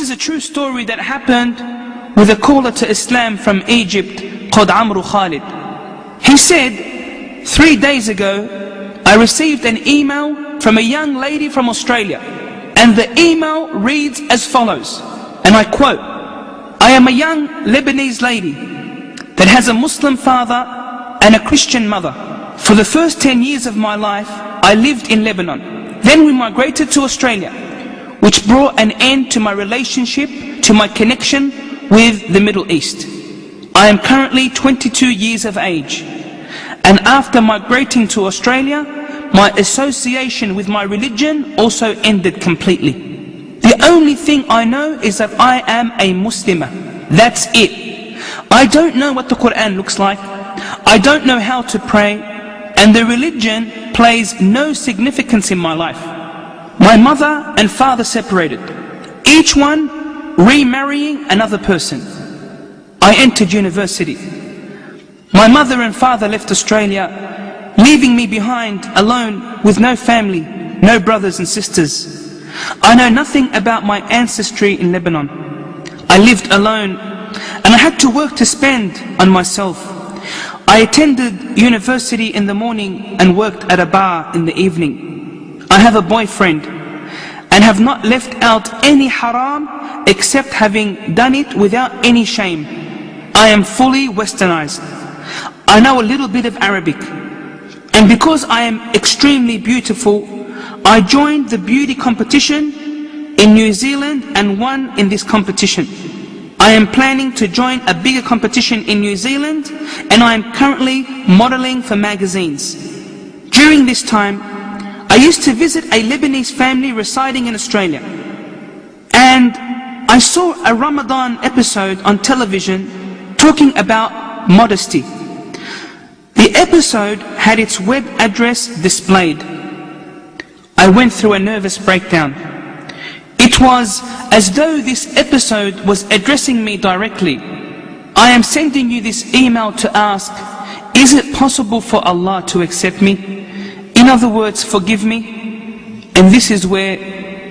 This is a true story that happened with a caller to Islam from Egypt called Amru Khalid. He said, 3 days ago, I received an email from a young lady from Australia. And the email reads as follows, and I quote, I am a young Lebanese lady that has a Muslim father and a Christian mother. For the first 10 years of my life, I lived in Lebanon. Then we migrated to Australia, which brought an end to my relationship, to my connection with the Middle East. I am currently 22 years of age. And after migrating to Australia, my association with my religion also ended completely. The only thing I know is that I am a Muslimah. That's it. I don't know what the Quran looks like. I don't know how to pray. And the religion plays no significance in my life. My mother and father separated, each one remarrying another person. I entered university. My mother and father left Australia, leaving me behind alone with no family, no brothers and sisters. I know nothing about my ancestry in Lebanon. I lived alone and I had to work to spend on myself. I attended university in the morning and worked at a bar in the evening. I have a boyfriend and have not left out any haram except having done it without any shame. I am fully westernized. I know a little bit of Arabic. And because I am extremely beautiful, I joined the beauty competition in New Zealand and won in this competition. I am planning to join a bigger competition in New Zealand, and I am currently modeling for magazines. During this time, I used to visit a Lebanese family residing in Australia. And I saw a Ramadan episode on television talking about modesty. The episode had its web address displayed. I went through a nervous breakdown. It was as though this episode was addressing me directly. I am sending you this email to ask, is it possible for Allah to accept me? In other words, forgive me? And this is where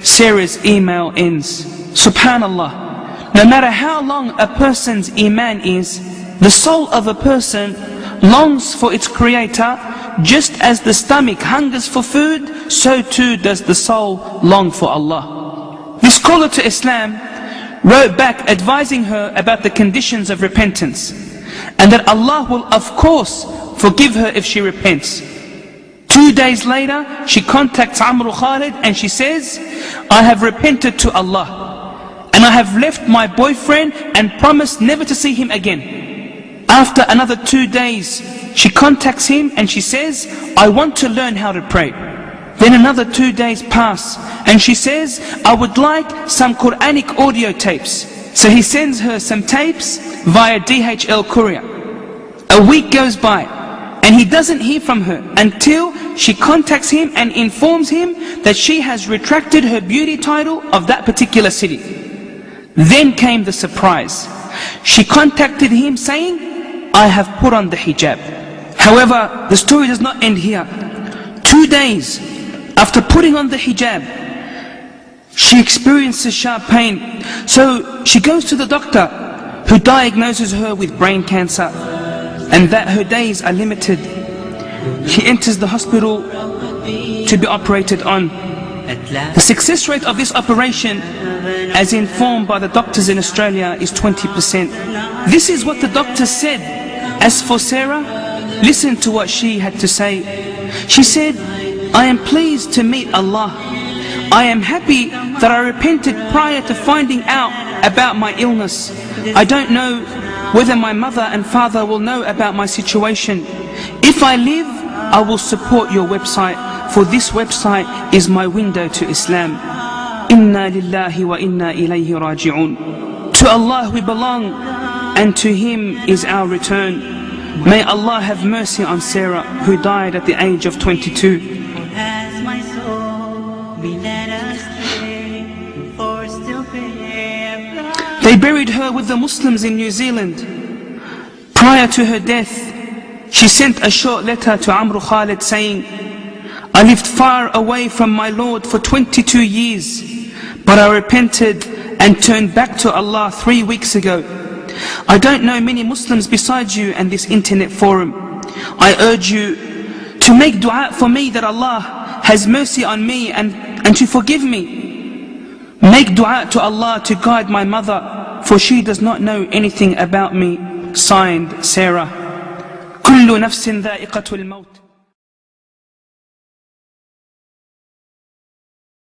Sarah's email ends. Subhanallah, no matter how long a person's iman is, the soul of a person longs for its creator, just as the stomach hungers for food, so too does the soul long for Allah. This caller to Islam wrote back advising her about the conditions of repentance, and that Allah will of course forgive her if she repents. 2 days later, she contacts Amru Khalid and she says, I have repented to Allah, and I have left my boyfriend and promised never to see him again. After another 2 days, she contacts him and she says, I want to learn how to pray. Then another 2 days pass and she says, I would like some Quranic audio tapes. So he sends her some tapes via DHL courier. A week goes by and he doesn't hear from her until she contacts him and informs him that she has retracted her beauty title of that particular city. Then came the surprise. She contacted him saying, I have put on the hijab. However, the story does not end here. 2 days after putting on the hijab, she experiences sharp pain. So she goes to the doctor, who diagnoses her with brain cancer, and that her days are limited. She enters the hospital to be operated on. The success rate of this operation, as informed by the doctors in Australia, is 20%. This is what the doctor said. As for Sarah, listen to what she had to say. She said, I am pleased to meet Allah. I am happy that I repented prior to finding out about my illness. I don't know whether my mother and father will know about my situation. If I live, I will support your website, for this website is my window to Islam. Inna lillahi wa inna ilayhi raji'un. To Allah we belong, and to Him is our return. May Allah have mercy on Sarah, who died at the age of 22. They buried her with the Muslims in New Zealand. Prior to her death, she sent a short letter to Amru Khalid saying, I lived far away from my Lord for 22 years, but I repented and turned back to Allah 3 weeks ago. I don't know many Muslims besides you and this internet forum. I urge you to make dua for me that Allah has mercy on me and to forgive me. Make dua to Allah to guide my mother, for she does not know anything about me. Signed, Sarah. كل نفس ذائقة الموت.